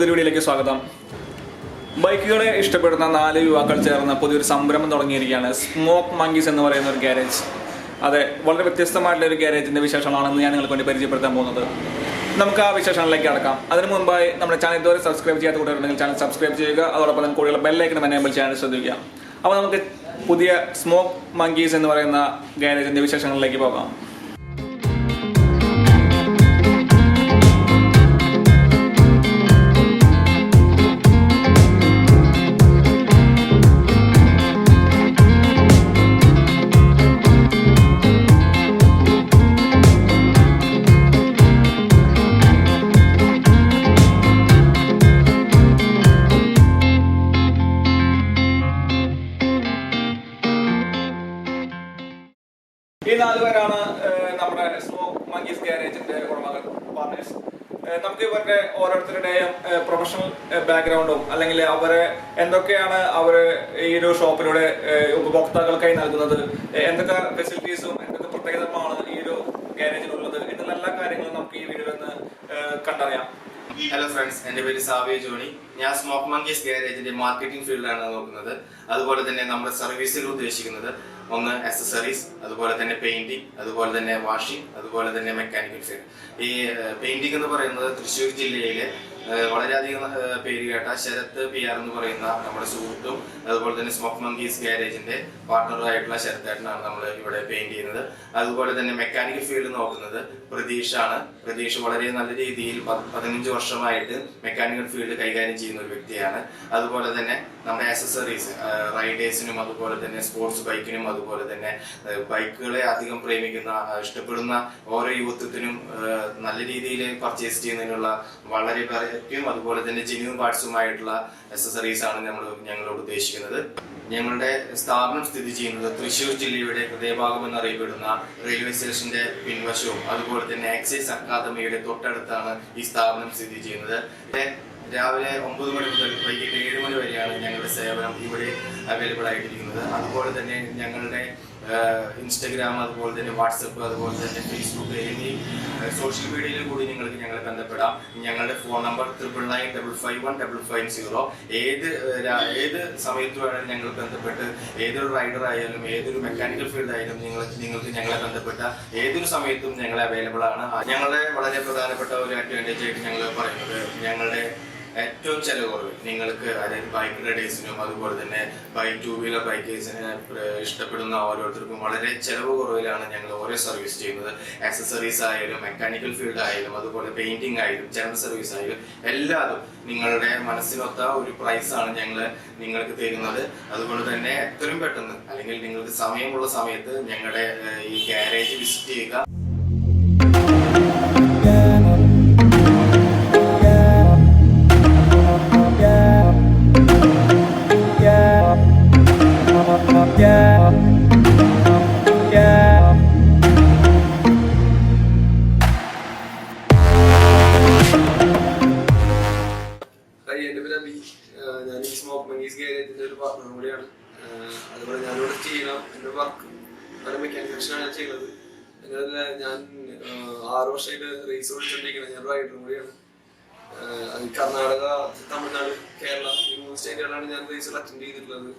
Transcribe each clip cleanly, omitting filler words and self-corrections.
പുതിയൊരു വീഡിയോയിലേക്ക് സ്വാഗതം. ബൈക്കുകളെ ഇഷ്ടപ്പെടുന്ന 4 യുവാക്കൾ ചേർന്ന് പുതിയൊരു സംരംഭം തുടങ്ങിയിരിക്കുകയാണ്. സ്മോക്ക് മങ്കീസ് എന്ന് പറയുന്ന ഒരു ഗ്യാരേജ്. അതെ, വളരെ വ്യത്യസ്തമായിട്ടുള്ള ഒരു ഗ്യാരേജിന്റെ വിശേഷങ്ങളാണെന്ന് ഞാൻ നിങ്ങൾക്ക് വേണ്ടി പരിചയപ്പെടുത്താൻ പോകുന്നത്. നമുക്ക് ആ വിശേഷങ്ങളിലേക്ക് അടക്കാം. അതിന് മുമ്പായി നമ്മുടെ ചാനൽ ഇതുവരെ സബ്സ്ക്രൈബ് ചെയ്യാത്ത കൂട്ടുകാരുണ്ടെങ്കിൽ ചാനൽ സബ്സ്ക്രൈബ് ചെയ്യുക. അതോടൊപ്പം തന്നെ കൂടെയുള്ള ബെല്ലൈക്കൺ എനേബിൾ ചെയ്യാൻ ശ്രദ്ധിക്കുക. അപ്പോൾ നമുക്ക് പുതിയ സ്മോക്ക് മങ്കീസ് എന്ന് പറയുന്ന ഗ്യാരേജിന്റെ വിശേഷങ്ങളിലേക്ക് പോകാം. ഈ 4 പേരാണ് നമ്മുടെ സ്മോക്ക് മങ്കീസ് ഗ്യാരേജിന്റെ ഉടമകൾ, പാർട്ട്നേഴ്സ്. നമുക്ക് ഇവരുടെ ഓരോരുത്തരുടെയും പ്രൊഫഷണൽ ബാക്ക്ഗ്രൗണ്ടും അല്ലെങ്കിൽ അവരെ എന്തൊക്കെയാണ് അവർ ഈ ഒരു ഷോപ്പിലൂടെ ഉപഭോക്താക്കൾക്കായി നൽകുന്നത്, എന്തൊക്കെ ഫെസിലിറ്റീസും എന്തൊക്കെ പ്രത്യേകതകളാണ് ഈ ഒരു ഗ്യാരേജിലുള്ളത് എന്നുള്ള എല്ലാ കാര്യങ്ങളും നമുക്ക് ഈ വീഡിയോയിൽ നിന്ന് കണ്ടറിയാം. ഹലോ ഫ്രണ്ട്സ്, എൻ്റെ പേര് സാവിയ ജോണി. ഞാൻ സ്മോക്ക് മങ്കീസ് ഗ്യാരേജിന്റെ മാർക്കറ്റിംഗ് ഫീൽഡിലാണ് നോക്കുന്നത്. അതുപോലെ തന്നെ നമ്മുടെ സർവീസുകൾ ഉദ്ദേശിക്കുന്നത് ഒന്ന് അക്സസറീസ്, അതുപോലെ തന്നെ പെയിന്റിംഗ്, അതുപോലെ തന്നെ വാഷിംഗ്, അതുപോലെ തന്നെ മെക്കാനിക്കൽ ഫീൽഡ്. ഈ പെയിന്റിംഗ് എന്ന് പറയുന്നത് തൃശ്ശൂർ ജില്ലയിലെ വളരെയധികം പേര് കേട്ട ശരത് PR എന്ന് പറയുന്ന നമ്മുടെ സുഹൃത്തും അതുപോലെ തന്നെ സ്മോക്ക് മങ്കീസ് ഗ്യാരേജിന്റെ പാർട്ണറുമായിട്ടുള്ള ശരത്തേട്ടനാണ് നമ്മൾ ഇവിടെ പെയിന്റ് ചെയ്യുന്നത്. അതുപോലെ തന്നെ മെക്കാനിക്കൽ ഫീൽഡ് നോക്കുന്നത് പ്രതീഷാണ്. പ്രതീഷ് വളരെ നല്ല രീതിയിൽ 15 വർഷമായിട്ട് മെക്കാനിക്കൽ ഫീൽഡ് കൈകാര്യം ചെയ്യുന്ന ഒരു വ്യക്തിയാണ്. അതുപോലെ തന്നെ നമ്മുടെ ആക്സസറീസ് റൈഡേഴ്സിനും അതുപോലെ തന്നെ സ്പോർട്സ് ബൈക്കിനും അതുപോലെ തന്നെ ബൈക്കുകളെ അധികം പ്രേമിക്കുന്ന ഇഷ്ടപ്പെടുന്ന ഓരോ യുവത്വത്തിനും നല്ല രീതിയിൽ പർച്ചേസ് ചെയ്യുന്നതിനുള്ള വളരെ അതുപോലെ തന്നെ ജെന്യൂൻ പാർട്സുമായിട്ടുള്ള അക്സസറീസ് ആണ് ഞങ്ങളോട് ഉദ്ദേശിക്കുന്നത്. ഞങ്ങളുടെ സ്ഥാപനം സ്ഥിതി ചെയ്യുന്നത് തൃശ്ശൂർ ജില്ലയുടെ ഹൃദയഭാഗം എന്നറിയപ്പെടുന്ന റെയിൽവേ സ്റ്റേഷന്റെ പിൻവശവും അതുപോലെ തന്നെ എക്സൈസ് അക്കാദമിയുടെ തൊട്ടടുത്താണ് ഈ സ്ഥാപനം സ്ഥിതി ചെയ്യുന്നത്. രാവിലെ 9 മണി മുതൽ വൈകിട്ട് 7 മണി വരെയാണ് ഞങ്ങളുടെ സേവനം ഇവിടെ അവൈലബിൾ ആയിട്ടിരിക്കുന്നത്. അതുപോലെ തന്നെ ഞങ്ങളുടെ ഇൻസ്റ്റഗ്രാം, അതുപോലെ തന്നെ വാട്സപ്പ്, അതുപോലെ തന്നെ ഫേസ്ബുക്ക് എന്നീ സോഷ്യൽ മീഡിയയിൽ കൂടി നിങ്ങൾക്ക് ഞങ്ങളെ ബന്ധപ്പെടാം. ഞങ്ങളുടെ ഫോൺ നമ്പർ 9995515550. ഏത് സമയത്ത് വേണമെങ്കിലും ഞങ്ങൾ ബന്ധപ്പെട്ട് ഏതൊരു റൈഡർ ആയാലും ഏതൊരു മെക്കാനിക്കൽ ഫീൽഡ് ആയാലും നിങ്ങൾക്ക് ഞങ്ങളെ ബന്ധപ്പെട്ട ഏതൊരു സമയത്തും ഞങ്ങൾ അവൈലബിൾ ആണ്. ഞങ്ങളുടെ വളരെ പ്രധാനപ്പെട്ട ഒരു അഡ്വാൻറ്റേജ് ആയിട്ട് ഞങ്ങൾ പറയുന്നത് ഞങ്ങളുടെ ഏറ്റവും ചെലവ് കുറവ് നിങ്ങൾക്ക്, അതായത് ബൈക്ക് റൈഡേഴ്സിനും അതുപോലെ തന്നെ ടൂ വീലർ ബൈക്കേഴ്സിനെ ഇഷ്ടപ്പെടുന്ന ഓരോരുത്തർക്കും വളരെ ചെലവ് കുറവിലാണ് ഞങ്ങൾ ഓരോ സർവീസ് ചെയ്യുന്നത്. ആക്സസറീസ് ആയാലും മെക്കാനിക്കൽ ഫീൽഡ് ആയാലും അതുപോലെ പെയിന്റിംഗ് ആയാലും ജനറൽ സർവീസ് ആയാലും എല്ലാതും നിങ്ങളുടെ മനസ്സിനൊത്ത ഒരു പ്രൈസാണ് ഞങ്ങൾ നിങ്ങൾക്ക് തരുന്നത്. അതുകൊണ്ട് തന്നെ എത്രയും പെട്ടെന്ന് അല്ലെങ്കിൽ നിങ്ങൾക്ക് സമയമുള്ള സമയത്ത് ഞങ്ങളുടെ ഈ ഗ്യാരേജ് വിസിറ്റ് ചെയ്യുക. എൻ്റെ പേര് അബി. ഞാൻ ഈ സ്മോക്ക് മങ്കീസ് ഗ്യാരേജിന്റെ ഒരു പാർട്ണറും കൂടിയാണ്. അതുപോലെ ഞാനിവിടെ ചെയ്യണം എൻ്റെ വർക്ക് പല മെക്കാനിക് സെക്ഷനാണ് ഞാൻ ചെയ്യുന്നത്. അതുപോലെ ഞാൻ 6 വർഷമായിട്ട് റേസ് ഓടിച്ചുകൊണ്ടിരിക്കുന്നത്. ഞാൻ റൈഡറും കൂടിയാണ്. അത് കർണാടക, തമിഴ്നാട്, കേരള ഈ 3 സ്റ്റേറ്റുകളിലാണ് ഞാൻ റേസുകൾ അറ്റൻഡ് ചെയ്തിട്ടുള്ളത്.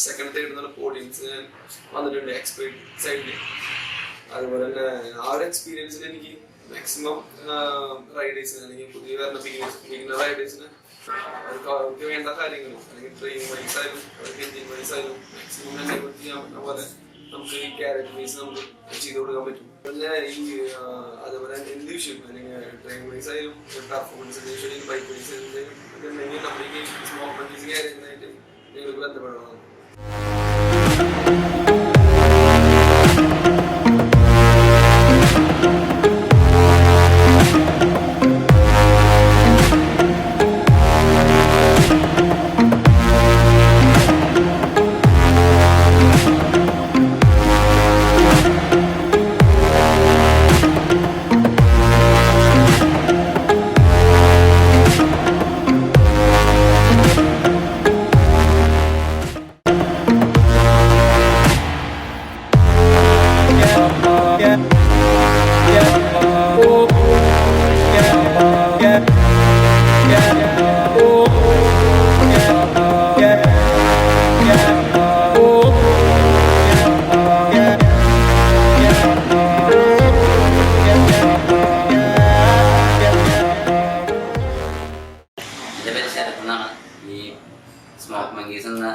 സെക്കൻഡ് തേർഡ് എന്നുള്ള പോഡിയംസ് ഞാൻ വന്നിട്ടുണ്ട് എക്സ്പേർട്ട് സൈഡിൽ. അതുപോലെ തന്നെ ആ ഒരു എക്സ്പീരിയൻസിൽ എനിക്ക് മാക്സിമം റൈഡേഴ്സിന് അല്ലെങ്കിൽ പുതിയ വരുന്ന ബിഗിനർ റൈഡേഴ്സിന് അവർക്ക് വേണ്ട കാര്യങ്ങൾ അല്ലെങ്കിൽ ട്രെയിനിങ് വൈസ് ആയാലും അവർക്ക് എൻജിൻ വൈസ് ആയാലും മാക്സിമം എനേബിൾ ചെയ്യാൻ പറ്റുന്ന പോലെ നമുക്ക് ഈ ക്യാരറ്റ് ബേസ് നമുക്ക് ചെയ്ത് കൊടുക്കാൻ പറ്റും. പിന്നെ ഈ അതുപോലെ എന്ത് വിഷയം അല്ലെങ്കിൽ ട്രെയിൻ വൈസ് ആയാലും പെർഫോമൻസ് അല്ലെങ്കിൽ ബൈക്ക് വൈസ് ആയാലും നമ്മുടെ ഈ സ്മോക്ക് മങ്കീസ് ഗ്യാരേജിനായിട്ട് നിങ്ങൾക്ക് ബന്ധപ്പെടണം. എന്ന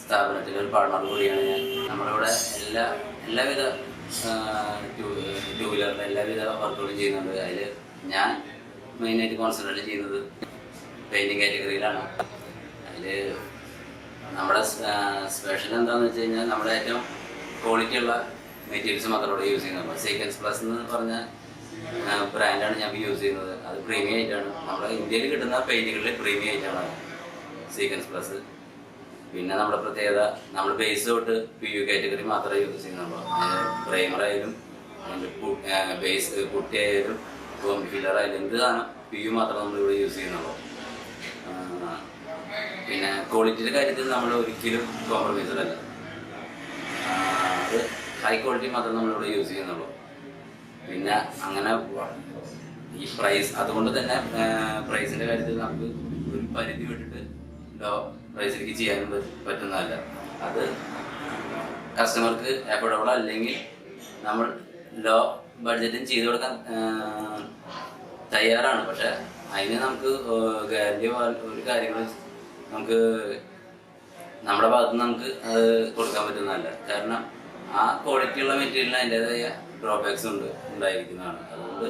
സ്ഥാപനത്തിലെ ഒരു പാർട്ണർ കൂടിയാണ് ഞാൻ. നമ്മളിവിടെ എല്ലാവിധ ടൂ വീലറിൻ്റെ എല്ലാവിധ വർക്കുകളും ചെയ്യുന്നുണ്ട്. അതിൽ ഞാൻ മെയിനായിട്ട് കോൺസെൻട്രേറ്റ് ചെയ്യുന്നത് പെയിൻറ്റിങ് കാറ്റഗറിയിലാണ്. അതിൽ നമ്മുടെ സ്പെഷ്യൽ എന്താണെന്ന് വെച്ച് കഴിഞ്ഞാൽ നമ്മുടെ ഏറ്റവും ക്വാളിറ്റിയുള്ള മെറ്റീരിയൽസ് മാത്രമേ ഇവിടെ യൂസ് ചെയ്യുന്നത്. സീക്വൻസ് പ്ലസ് എന്ന് പറഞ്ഞ ബ്രാൻഡാണ് ഞാൻ യൂസ് ചെയ്യുന്നത്. അത് പ്രീമിയം ആയിട്ടാണ്. നമ്മുടെ ഇന്ത്യയിൽ കിട്ടുന്ന പെയിൻറ്റുകളിൽ പ്രീമിയം ആയിട്ടാണ് സീക്വൻസ് പ്ലസ്. പിന്നെ നമ്മുടെ പ്രത്യേകത നമ്മൾ ബേസ് തൊട്ട് PU കാറ്റഗറി മാത്രമേ യൂസ് ചെയ്യുന്നുള്ളൂ. പ്രൈമറായാലും ബേസ് പുട്ടിയായാലും ഫില്ലറായാലും എന്ത് സാധനം PU മാത്രമേ നമ്മളിവിടെ യൂസ് ചെയ്യുന്നുള്ളൂ. പിന്നെ ക്വാളിറ്റിയുടെ കാര്യത്തിൽ നമ്മൾ ഒരിക്കലും കോംപ്രമൈസ്ഡ് അല്ല. അത് ഹൈ ക്വാളിറ്റി മാത്രമേ നമ്മളിവിടെ യൂസ് ചെയ്യുന്നുള്ളൂ. പിന്നെ അങ്ങനെ ഈ പ്രൈസ് അതുകൊണ്ട് തന്നെ പ്രൈസിൻ്റെ കാര്യത്തിൽ നമുക്ക് ഒരു പരിധി വിട്ടിട്ട് ലോ പ്രൈസിലേക്ക് ചെയ്യാനും പറ്റുന്നതല്ല. അത് കസ്റ്റമർക്ക് അഫോർഡബിൾ അല്ലെങ്കിൽ നമ്മൾ ലോ ബഡ്ജറ്റും ചെയ്തു കൊടുക്കാൻ തയ്യാറാണ്. പക്ഷെ അതിന് നമുക്ക് ഗ്യാരണ്ടി ഒരു കാര്യങ്ങൾ നമുക്ക് നമ്മുടെ ഭാഗത്ത് നിന്ന് നമുക്ക് അത് കൊടുക്കാൻ പറ്റുന്നതല്ല. കാരണം ആ ക്വാളിറ്റിയുള്ള മെറ്റീരിയലിന് അതിൻ്റെതായ ഡ്രോബാക്സ് ഉണ്ടായിരിക്കുന്നതാണ്. അതുകൊണ്ട്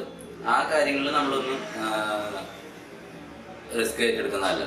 ആ കാര്യങ്ങളിൽ നമ്മളൊന്നും റിസ്ക് ഏറ്റെടുക്കുന്നതല്ല.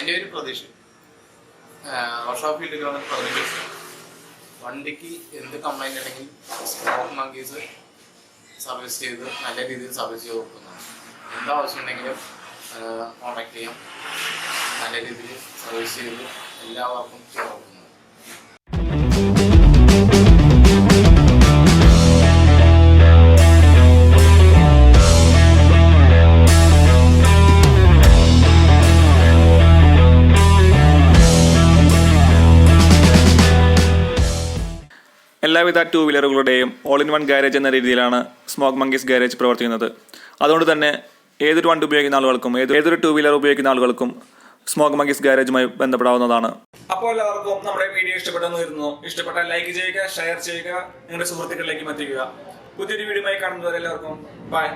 എൻ്റെ പേര് പ്രതീഷ്. വർക്ക്ഷോപ്പ് ഫീൽഡിലാണ് പ്രതീക്ഷ. വണ്ടിക്ക് എന്ത് കംപ്ലൈൻറ്റ് ഉണ്ടെങ്കിൽ സ്മോക്ക് മങ്കീസ് സർവീസ് ചെയ്ത് നല്ല രീതിയിൽ സർവീസ് ചെയ്ത് കൊടുക്കുന്നതാണ്. എന്താവശ്യം ഉണ്ടെങ്കിലും കോൺടാക്ട് ചെയ്യാം. നല്ല രീതിയിൽ സർവീസ് ചെയ്ത് എല്ലാ വർക്കും ചെയ്ത് കൊടുക്കുന്നത്. എല്ലാവിധ ടൂ വീലറുകളുടെയും ഓൾ ഇൻ വൺ ഗാരേജ് എന്ന രീതിയിലാണ് സ്മോക്ക് മങ്കീസ് ഗാരേജ് പ്രവർത്തിക്കുന്നത്. അതുകൊണ്ട് തന്നെ ഏതൊരു വണ്ടി ഉപയോഗിക്കുന്ന ആളുകൾക്കും ഏതൊരു ടൂ വീലർ ഉപയോഗിക്കുന്ന ആളുകൾക്കും സ്മോക്ക് മങ്കീസ് ഗാരേജുമായി ബന്ധപ്പെടാവുന്നതാണ്. അപ്പോൾ എല്ലാവർക്കും നമ്മുടെ വീഡിയോ ഇഷ്ടപ്പെട്ടെന്ന് വരുന്നു. ഇഷ്ടപ്പെട്ടാൽ ലൈക്ക് ചെയ്യുക, ഷെയർ ചെയ്യുക, നിങ്ങളുടെ സുഹൃത്തുക്കളിലേക്കും എത്തിക്കുക. പുതിയൊരു വീഡിയോയുമായി കാണുന്നവരെ എല്ലാവർക്കും ബൈ.